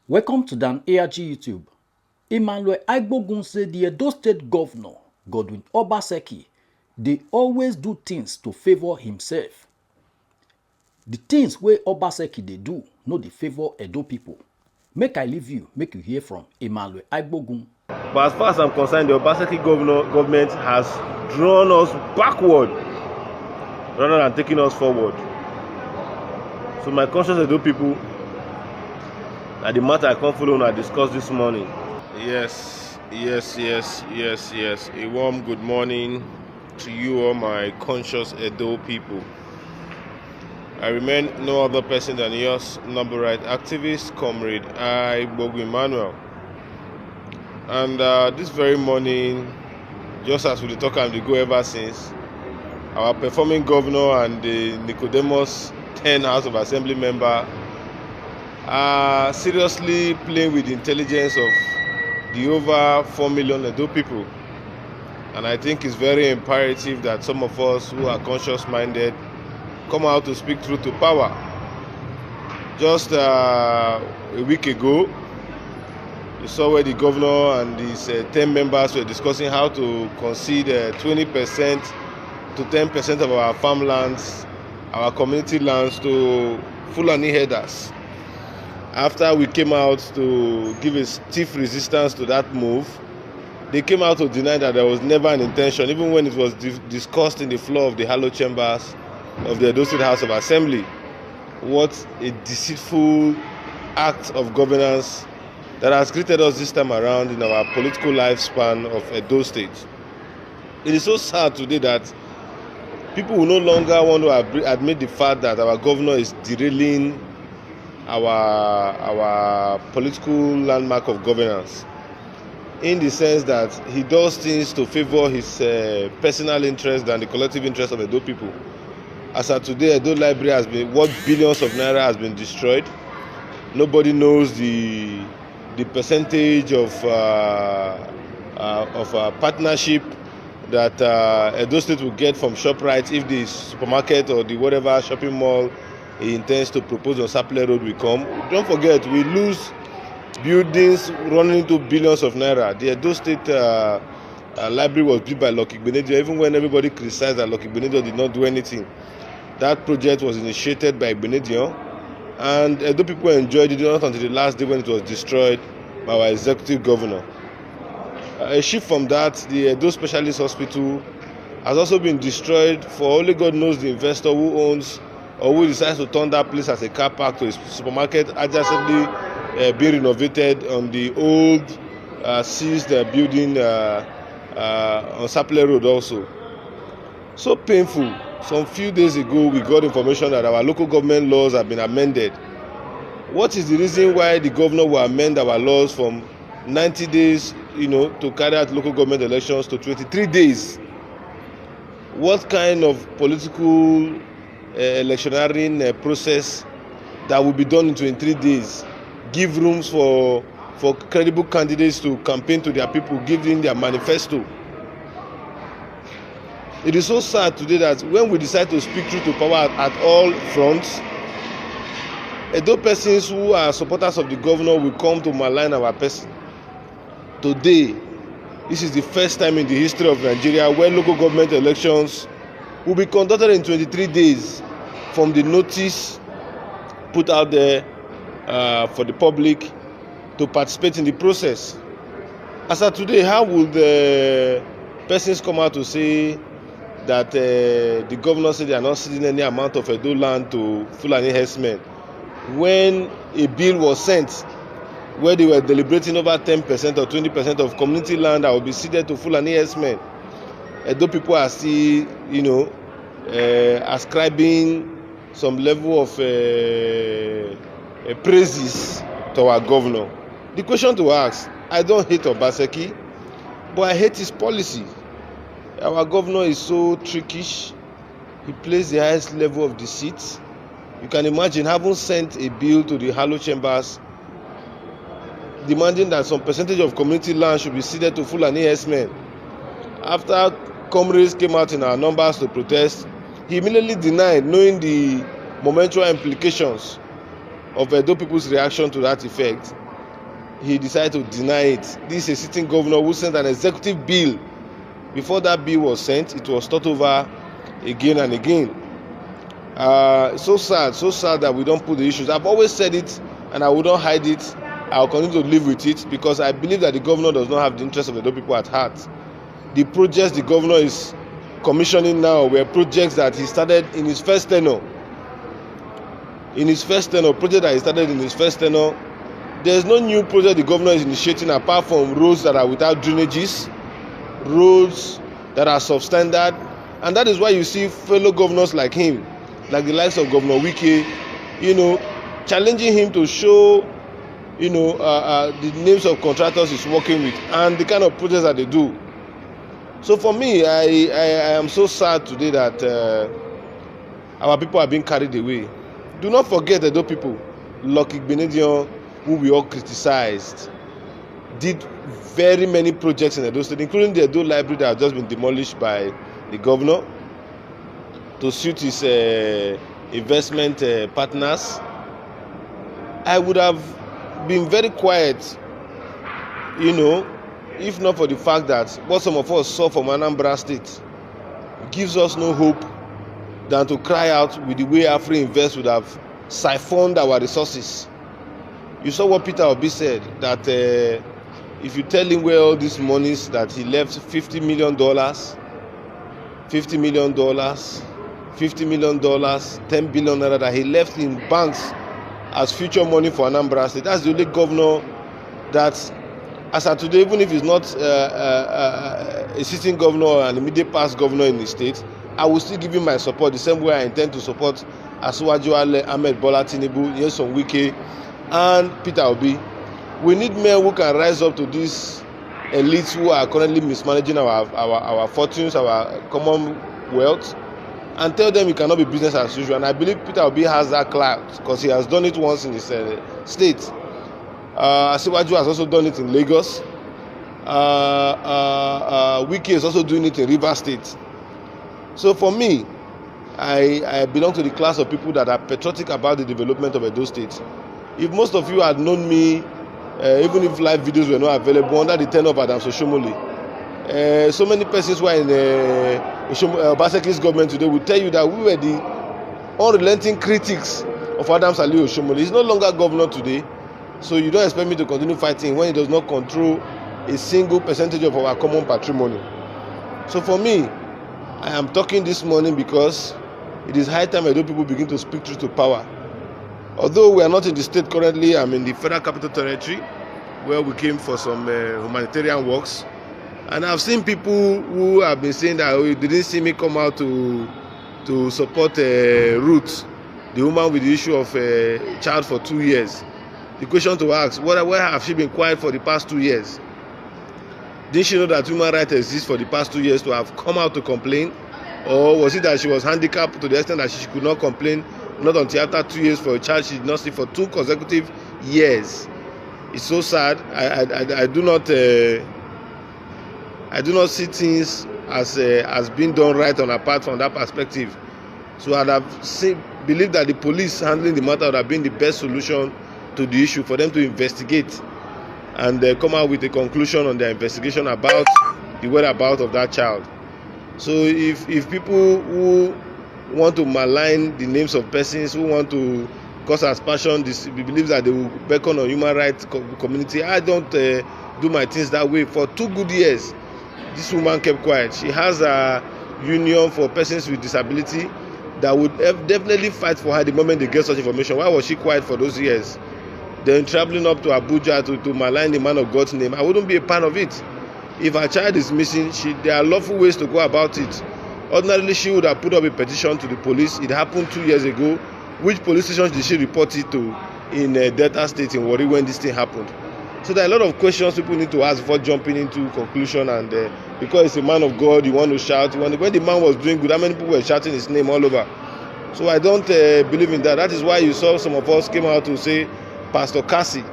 Welcome to Dan ARG YouTube. Emmanuel Aigbogun said the Edo State Governor, Godwin Obaseki, they always do things to favor himself. The things where Obaseki they do, no they favor Edo people. Make I leave you, make you hear from Emmanuel Aigbogun. But as far as I'm concerned, the Obaseki government has drawn us backward rather than taking us forward. So my conscious Edo people, that the matter I come follow and I discussed this morning. Yes. A warm good morning to you all my conscious Edo people. I remain no other person than yours, number right activist, comrade Aigbogun Emmanuel. And this very morning, just as we talk and we go ever since, our performing governor and the NICODEMUS 10 House of Assembly member are seriously playing with the intelligence of the over 4 million Edo people. And I think it's very imperative that some of us who are conscious-minded come out to speak truth to power. Just a week ago, you saw where the governor and his 10 members were discussing how to concede 20% to 10% of our farmlands, our community lands to Fulani herders. After we came out to give a stiff resistance to that move, they came out to deny that there was never an intention, even when it was discussed in the floor of the hallowed chambers of the Edo State House of Assembly. What a deceitful act of governance that has greeted us this time around in our political lifespan of Edo State. It is so sad today that people will no longer want to admit the fact that our governor is derailing our political landmark of governance, in the sense that he does things to favor his personal interest than the collective interest of Edo people. As of today, Edo Library has been worth billions of naira has been destroyed. Nobody knows the percentage of partnership that Edo State will get from ShopRite if the supermarket or the whatever shopping mall he intends to propose on Sapele Road will come. Don't forget, we lose buildings running into billions of naira. The Edo State library was built by Lucky Benedio, even when everybody criticized that Lucky Benedio did not do anything. That project was initiated by Benedio, and Edo people enjoyed it not until the last day when it was destroyed by our executive governor. A shift from that, the Edo Specialist Hospital has also been destroyed, for only God knows the investor who owns or who decides to turn that place as a car park to a supermarket adjacently being renovated on the old seized building on Sapele Road also. So painful. Some few days ago, we got information that our local government laws have been amended. What is the reason why the governor will amend our laws from 90 days, to carry out local government elections to 23 days? What kind of political electioneering process that will be done in 23 days? Give rooms for credible candidates to campaign to their people, give them their manifesto. It is so sad today that when we decide to speak truth to power at all fronts, Edo persons who are supporters of the governor will come to malign our person. Today, this is the first time in the history of Nigeria where local government elections will be conducted in 23 days from the notice put out there for the public to participate in the process. As of today, how will the persons come out to say that the governor said they are not ceding any amount of Edo land to Fulani herdsmen, when a bill was sent where they were deliberating over 10% or 20% of community land that will be ceded to Fulani herdsmen? Edo people are still, ascribing some level of praises to our governor. The question to ask, I don't hate Obaseki, but I hate his policy. Our governor is so trickish. He plays the highest level of deceit. You can imagine having sent a bill to the hallowed chambers demanding that some percentage of community land should be ceded to Fulani herdsmen. After comrades came out in our numbers to protest, he immediately denied, knowing the momentous implications of Edo people's reaction to that effect. he decided to deny it. This is a sitting governor who sent an executive bill. Before that bill was sent, it was thought over again and again. So sad that we don't put the issues. I've always said it, and I will not hide it. I'll continue to live with it, because I believe that the governor does not have the interest of the people at heart. The projects the governor is commissioning now were projects that he started in his first tenure. Project that he started in his first tenure. There's no new project the governor is initiating apart from roads that are without drainages, roads that are substandard, and that is why you see fellow governors like him, like the likes of Governor Wike, challenging him to show, the names of contractors he's working with and the kind of projects that they do. So for me, I am so sad today that our people are being carried away. Do not forget that those people, Lucky Benedion, who we all criticized, did very many projects in Edo State, including the Edo Library that has just been demolished by the governor to suit his investment partners. I would have been very quiet, if not for the fact that what some of us saw from Anambra State gives us no hope than to cry out with the way Afri Invest would have siphoned our resources. You saw what Peter Obi said, that if you tell him where all these monies that he left, $50 million, $10 billion naira that he left in banks as future money for Anambra State. That's the only governor that, as of today, even if he's not a sitting governor or an immediate past governor in the state, I will still give him my support the same way I intend to support Asiwaju Ahmed Bola Tinubu, Nyesom Wike, and Peter Obi. We need men who can rise up to these elites who are currently mismanaging our fortunes, our commonwealth, and tell them it cannot be business as usual. And I believe Peter Obi has that clout because he has done it once in his state. Asiwaju has also done it in Lagos. Wike is also doing it in Rivers State. So for me, I belong to the class of people that are patriotic about the development of Edo State. If most of you had known me, even if live videos were not available under the tenure of Adams Oshomole, so many persons who are in Obaseki's government today will tell you that we were the unrelenting critics of Adams Ali Oshomole. He's no longer governor today, so you don't expect me to continue fighting when he does not control a single percentage of our common patrimony. So for me, I am talking this morning because it is high time Edo people begin to speak truth to power. Although we are not in the state currently, I'm in the Federal Capital Territory, where we came for some humanitarian works. And I've seen people who have been saying that you didn't see me come out to support Ruth, the woman with the issue of a child for 2 years. The question to ask, where have she been quiet for the past 2 years? Did she know that human rights exist for the past 2 years to have come out to complain? Or was it that she was handicapped to the extent that she could not complain, not until after 2 years for a child she did not see for 2 consecutive years? It's so sad. I do not see things as being done right on apart from that perspective. So I'd have believed that the police handling the matter would have been the best solution to the issue, for them to investigate and come out with a conclusion on their investigation about the whereabouts of that child. So if people who want to malign the names of persons, who want to cause aspersion, believe that they will beckon on human rights community, I don't do my things that way. For 2 good years, this woman kept quiet. She has a union for persons with disability that would definitely fight for her the moment they get such information. Why was she quiet for those years? Then traveling up to Abuja to malign the man of God's name, I wouldn't be a part of it. If her child is missing, there are lawful ways to go about it. Ordinarily, she would have put up a petition to the police. It happened 2 years ago. Which police station did she report it to in Delta State in Warri when this thing happened? So there are a lot of questions people need to ask before jumping into conclusion. And because it's a man of God, you want to shout. When the man was doing good, how many people were shouting his name all over? So I don't believe in that. That is why you saw some of us came out to say Pastor Kasi,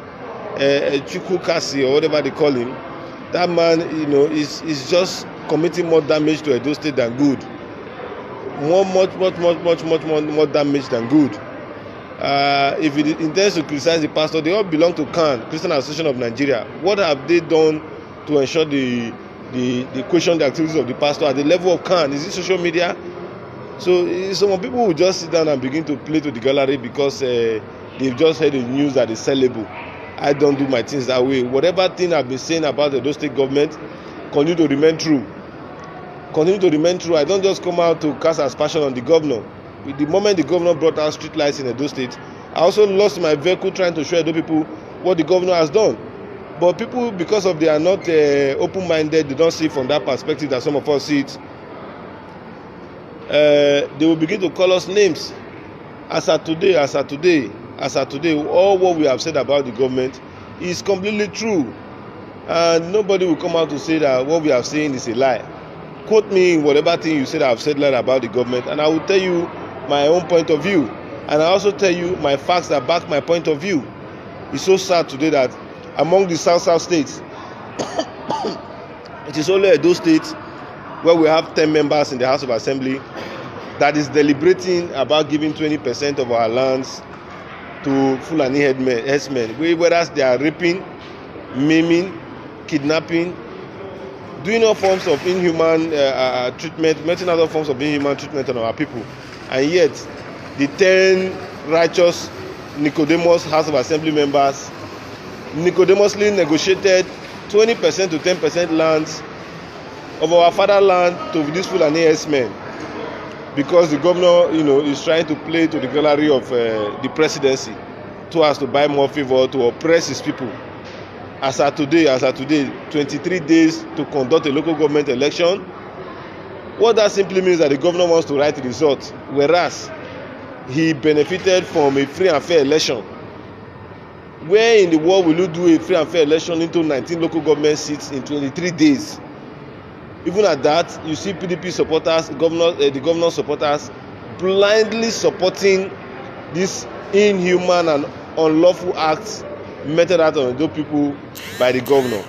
Chukwu Kasi, or whatever they call him. That man, is just committing more damage to Edo State than good. Much more damage than good. If it intends to criticize the pastor, they all belong to CAN, Christian Association of Nigeria. What have they done to ensure the question the activities of the pastor at the level of CAN? Is it social media? So some people will just sit down and begin to play to the gallery because they've just heard the news that is sellable. I don't do my things that way. Whatever thing I've been saying about the Edo State government, continue to remain true. Continue to remain true. I don't just come out to cast aspersion on the governor. With the moment the governor brought out street lights in Edo State, I also lost my vehicle trying to show Edo people what the governor has done. But people, because of they are not open-minded, they don't see from that perspective that some of us see it. They will begin to call us names. As at today, all what we have said about the government is completely true. And nobody will come out to say that what we are saying is a lie. Quote me in whatever thing you said I've said lie about the government, and I will tell you my own point of view. And I also tell you my facts that back my point of view. It's so sad today that among the South states, it is only Edo State where we have 10 members in the House of Assembly that is deliberating about giving 20% of our lands to Fulani herdsmen, whereas they are raping, maiming, kidnapping, doing all forms of inhuman treatment, making other forms of inhuman treatment on our people. And yet, the 10 righteous NICODEMUS House of Assembly members nicodemously negotiated 20% to 10% lands of our fatherland to these Fulani herdsmen, because the governor, is trying to play to the gallery of the presidency so as to buy more favor, to oppress his people. As at today, 23 days to conduct a local government election. What that simply means that the governor wants to write the results, whereas he benefited from a free and fair election. Where in the world will you do a free and fair election into 19 local government seats in 23 days? Even at that, you see PDP supporters, the governor supporters, blindly supporting this inhuman and unlawful acts meted out on those people by the governor.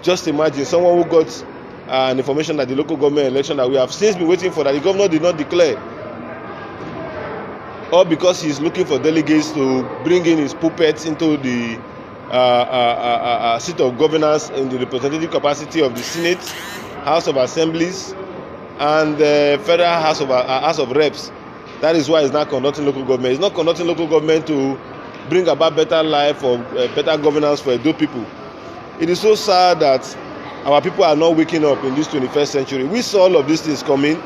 Just imagine someone who got an information that the local government election that we have since been waiting for, that the governor did not declare, or because he's looking for delegates to bring in his puppets into the seat of governance in the representative capacity of the Senate, House of Assemblies, and the Federal House of Reps. That is why he's not conducting local government. He's not conducting local government to bring about better life or better governance for Edo people. It is so sad that our people are not waking up in this 21st century. We saw all of these things coming,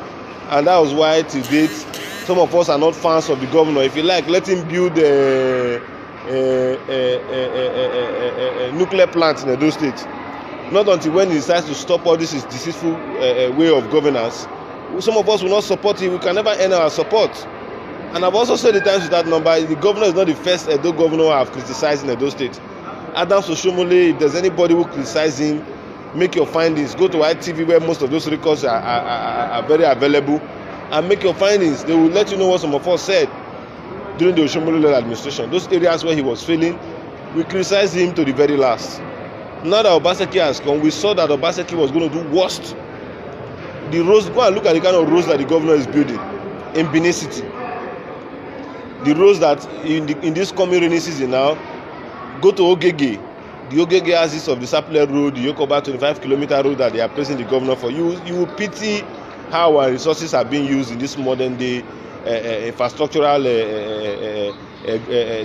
and that was why to date some of us are not fans of the governor. If you like, let him build a nuclear plant in Edo State. Not until when he decides to stop all this deceitful way of governance, some of us will not support him. We can never earn our support. And I've also said the times with that number, the governor is not the first Edo governor I have criticized in Edo State. Adams Oshomole, if there's anybody who criticizes him, make your findings. Go to ITV where most of those records are very available, and make your findings. They will let you know what some of us said during the Oshomole administration. Those areas where he was failing, we criticized him to the very last. Now that Obaseki has come, we saw that Obaseki was going to do worst. The roads, go and look at the kind of roads that the governor is building in Benin City. The roads that in this coming rainy season now, go to Ogege. The Ogege axis of the Sapele Road, the Yokoba 25-kilometer road that they are placing the governor for. You will pity how our resources are being used in this modern day infrastructural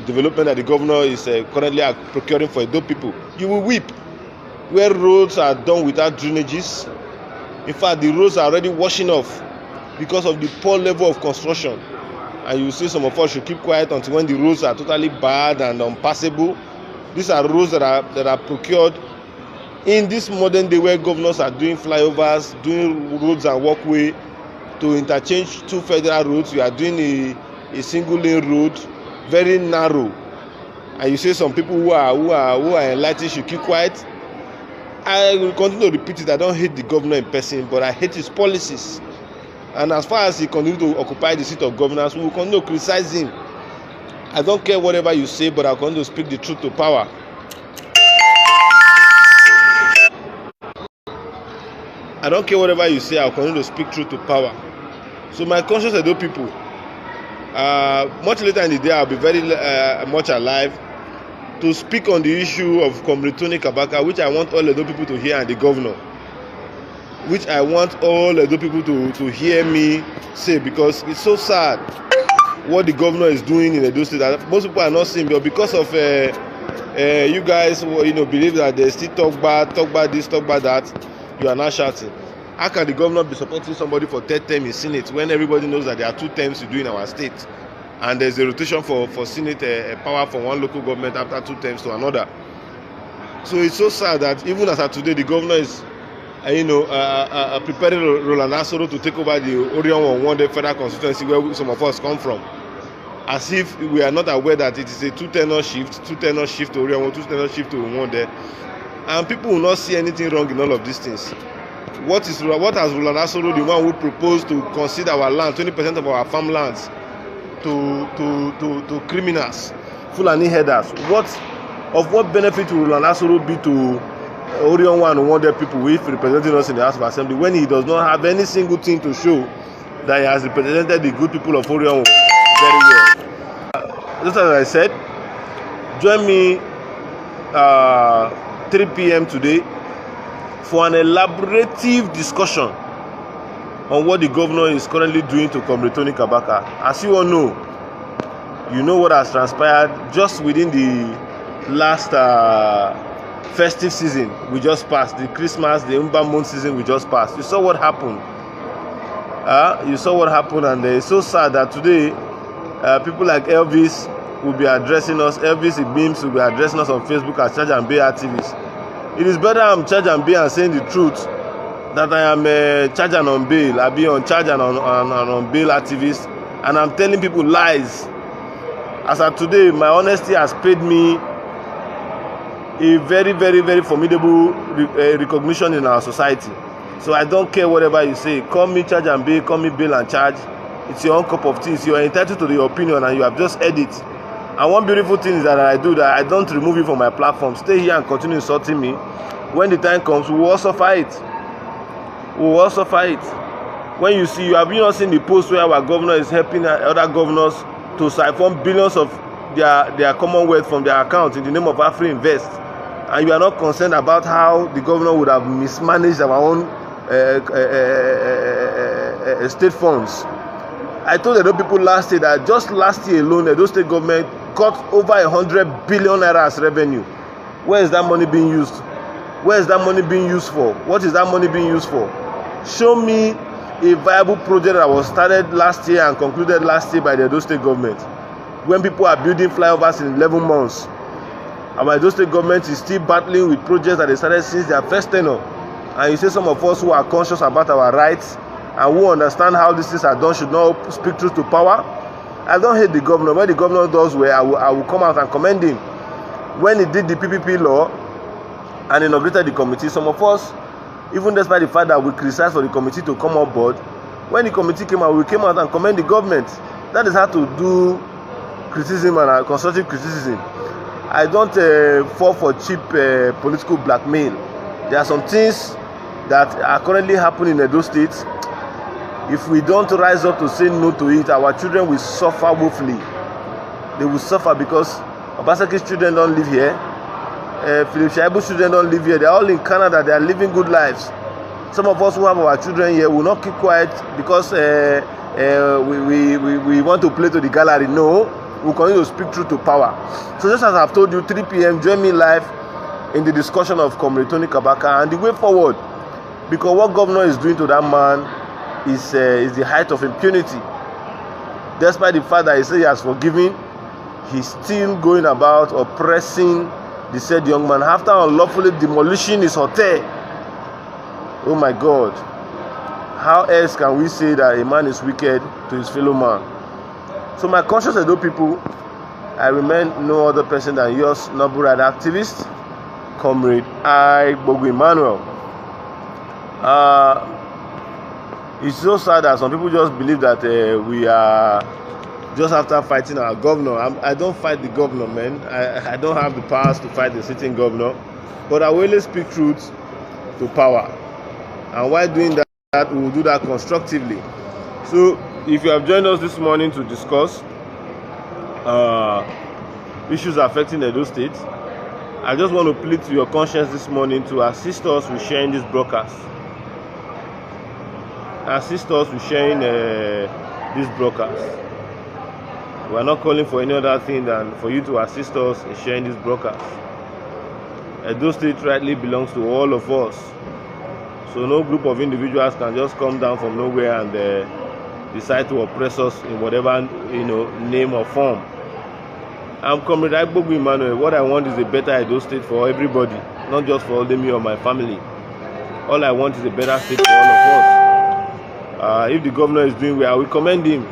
development that the governor is currently procuring for Edo people. You will weep where roads are done without drainages. In fact, the roads are already washing off because of the poor level of construction. And you see some of us should keep quiet until when the roads are totally bad and unpassable. These are roads that are procured in this modern day where governors are doing flyovers, doing roads and walkway to interchange two federal roads. We are doing a single lane road, very narrow. And you say some people who are enlightened should keep quiet. I will continue to repeat it. I don't hate the governor in person, but I hate his policies. And as far as he continues to occupy the seat of governance, we will continue to criticize him. I don't care whatever you say, but I'll continue to speak the truth to power. I don't care whatever you say, I'll continue to speak truth to power. So my conscious Edo people, Much later in the day, I'll be very much alive to speak on the issue of Comrade Tony Kabaka, which I want all Edo people to hear, and the governor, which I want all Edo people to hear me say, because it's so sad what the governor is doing in Edo State that most people are not seeing, but because of you guys believe that they still talk bad this, talk bad that, you are now shouting. How can the governor be supporting somebody for third term in Senate when everybody knows that there are 2 terms to do in our state, and there's a rotation for Senate power from one local government after 2 terms to another? So it's so sad that even as of today, the governor is preparing Roland Asoro to take over the Orion One Day federal constituency where some of us come from, as if we are not aware that it is a 2-tenure shift to Orion One, 2-tenure shift to One Day, and people will not see anything wrong in all of these things. What has Roland Asoro, the one who proposed to concede our land, 20% of our farmlands, to criminals, Fulani headers? What benefit will Roland Asoro be to Orion One and One Day people if representing us in the House of Assembly, when he does not have any single thing to show that he has represented the good people of Orion very well? Just as I said, join me 3 p.m. today for an elaborative discussion on what the governor is currently doing to Comrade Tony Kabaka. As you all know, you know what has transpired just within the last festive season we just passed, the Christmas, the Umba month season we just passed. You saw what happened. And it's so sad that today people like Elvis will be addressing us. Elvis Igbims will be addressing us on Facebook as charge and bail activists. It is better I'm charge and bail and saying the truth that I am charge and on bail. I be on charge and on bail activist, and I'm telling people lies. As of today, my honesty has paid me a very, very, very formidable recognition in our society. So I don't care whatever you say. Call me charge and bail, call me bail and charge. It's your own cup of tea. You are entitled to the opinion, and you have just heard it. And one beautiful thing is that I do that I don't remove you from my platform. Stay here and continue insulting me. When the time comes, we will also fight. When you see, you have not seen the post where our governor is helping other governors to siphon billions of their commonwealth from their account in the name of Afri Invest, and you are not concerned about how the governor would have mismanaged our own state funds. I told Edo people last year that just last year alone, Edo state government got over 100 billion naira as revenue. Where is that money being used? Where is that money being used for? What is that money being used for? Show me a viable project that was started last year and concluded last year by the Edo state government, when people are building flyovers in 11 months. And the Edo state government is still battling with projects that they started since their first tenure. And you say some of us who are conscious about our rights and who understand how these things are done should not speak truth to power. I don't hate the governor. When the governor does well, I will come out and commend him. When he did the PPP law and inaugurated the committee, some of us, even despite the fact that we criticized for the committee to come on board, when the committee came out, we came out and commend the government. That is how to do criticism and constructive criticism. I don't fall for cheap political blackmail. There are some things that are currently happening in Edo State. If we don't rise up to say no to it, our children will suffer woefully. They will suffer because Obaseki's children don't live here. Philip Shaibu's children don't live here. They are all in Canada. They are living good lives. Some of us who have our children here will not keep quiet because we want to play to the gallery. No, we continue to speak truth to power. So just as I've told you, 3 p.m., join me live in the discussion of Comrade Tony Kabaka and the way forward. Because what governor is doing to that man is the height of impunity. Despite the fact that he says he has forgiven, he's still going about oppressing the said young man after unlawfully demolishing his hotel. Oh my God. How else can we say that a man is wicked to his fellow man? So my conscious Edo people, I remain no other person than yours, noble right activist, Comrade Emmanuel. It's so sad that some people just believe that we are just after fighting our governor. I don't fight the governor, man. I don't have the powers to fight the sitting governor, but I will always speak truth to power. And while doing that, we will do that constructively. So if you have joined us this morning to discuss issues affecting Edo State, I just want to plead to your conscience this morning to assist us with sharing this broadcast. Assist us with sharing this broadcast. We are not calling for any other thing than for you to assist us in sharing this broadcast. Edo State rightly belongs to all of us, so no group of individuals can just come down from nowhere and decide to oppress us in whatever name or form. I'm Comrade Godwin Emmanuel. What I want is a better Edo State for everybody, not just for only me or my family. All I want is a better state for all of us. If the governor is doing well, I will commend him.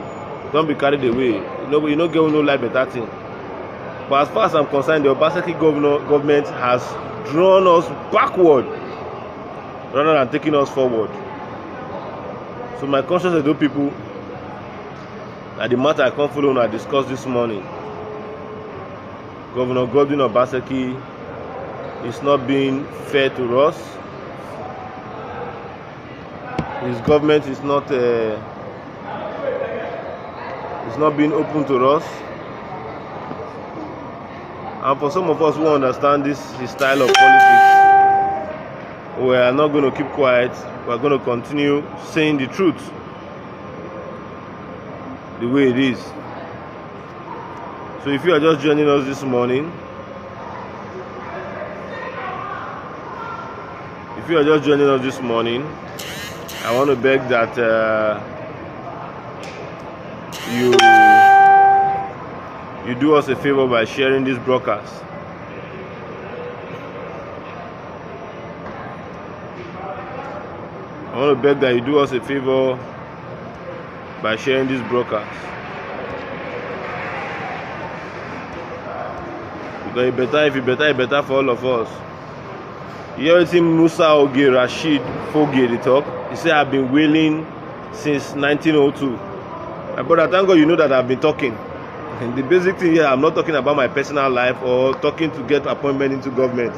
Don't be carried away. You know, get no life better thing. But as far as I'm concerned, the Obaseki government has drawn us backward rather than taking us forward. So my conscious Edo people, that the matter I can't follow and I discussed this morning, Governor Godwin Obaseki is not being fair to us. His government is not being open to us. And for some of us who understand his style of politics, we are not going to keep quiet. We are going to continue saying the truth the way it is. So if you are just joining us this morning, I want to beg that you do us a favor by sharing this broadcast. I want to beg that you do us a favor by sharing this broadcast. Because it better for all of us. You hear Musa Oge Rashid Foge the talk? He said, I've been wailing since 1902. My brother, thank God you know that I've been talking. And the basic thing here, I'm not talking about my personal life or talking to get appointment into government.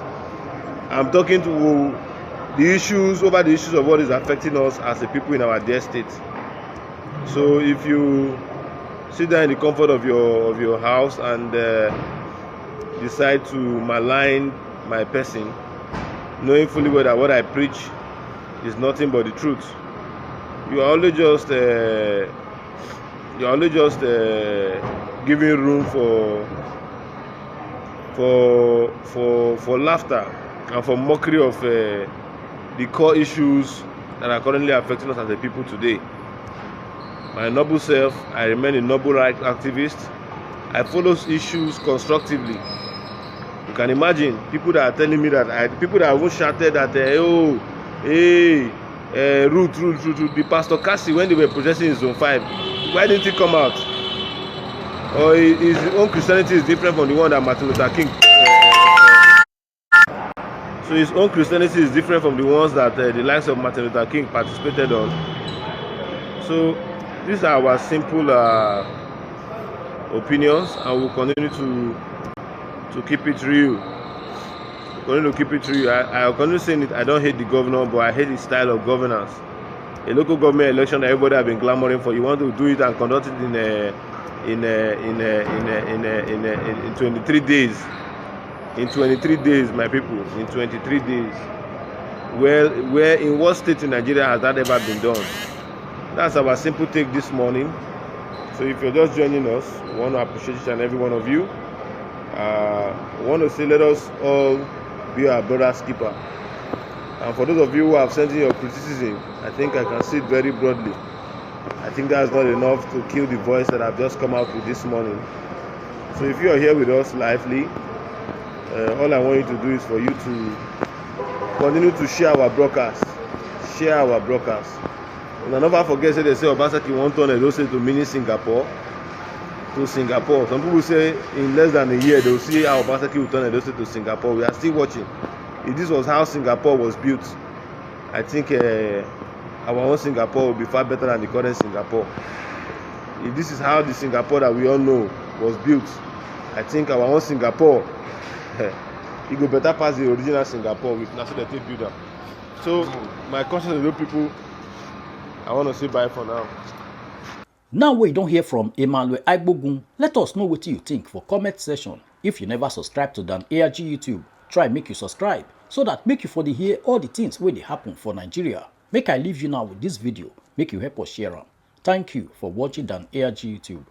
I'm talking to the issues of what is affecting us as a people in our dear state. So if you sit down in the comfort of your house and decide to malign my person, knowing fully well that what I preach is nothing but the truth, you are only just giving room for laughter and for mockery of the core issues that are currently affecting us as a people today. My noble self, I remain a noble rights activist. I follow issues constructively. You can imagine people that are telling me that people that have shouted that root, the Pastor Cassie, when they were protesting in Zone 5, why didn't he come out? Or his own Christianity is different from the one that Martin Luther King. So his own Christianity is different from the ones that the likes of Martin Luther King participated on. So these are our simple opinions, and we'll continue to keep it real. I continue saying it. I don't hate the governor, but I hate his style of governance. A local government election that everybody have been clamoring for, you want to do it and conduct it in 23 days. In 23 days, my people, in 23 days. Well, where in what state in Nigeria has that ever been done? That's our simple take this morning. So if you're just joining us, we want to appreciate each and every one of you. I want to say, let us all be our brother's keeper. And for those of you who have sent in your criticism, I think I can see it very broadly. I think that's not enough to kill the voice that I've just come out with this morning. So if you are here with us lively, all I want you to do is for you to continue to share our broadcast. Share our broadcast. And I never forget, they say Obaseki won't turn Edo State to mini Singapore. To Singapore. Some people say in less than a year they will see how Obaseki will turn Edo State to Singapore. We are still watching. If this was how Singapore was built, I think our own Singapore will be far better than the current Singapore. If this is how the Singapore that we all know was built, I think our own Singapore it will better pass the original Singapore with National Builder. So my conscious Edo people, I want to say bye for now. Now we don't hear from Emmanuel Aigbogun, let us know what you think for comment section. If you never subscribe to Dan ARG YouTube, try make you subscribe so that make you for the hear all the things where they happen for Nigeria. Make I leave you now with this video, make you help us share them. Thank you for watching Dan ARG YouTube.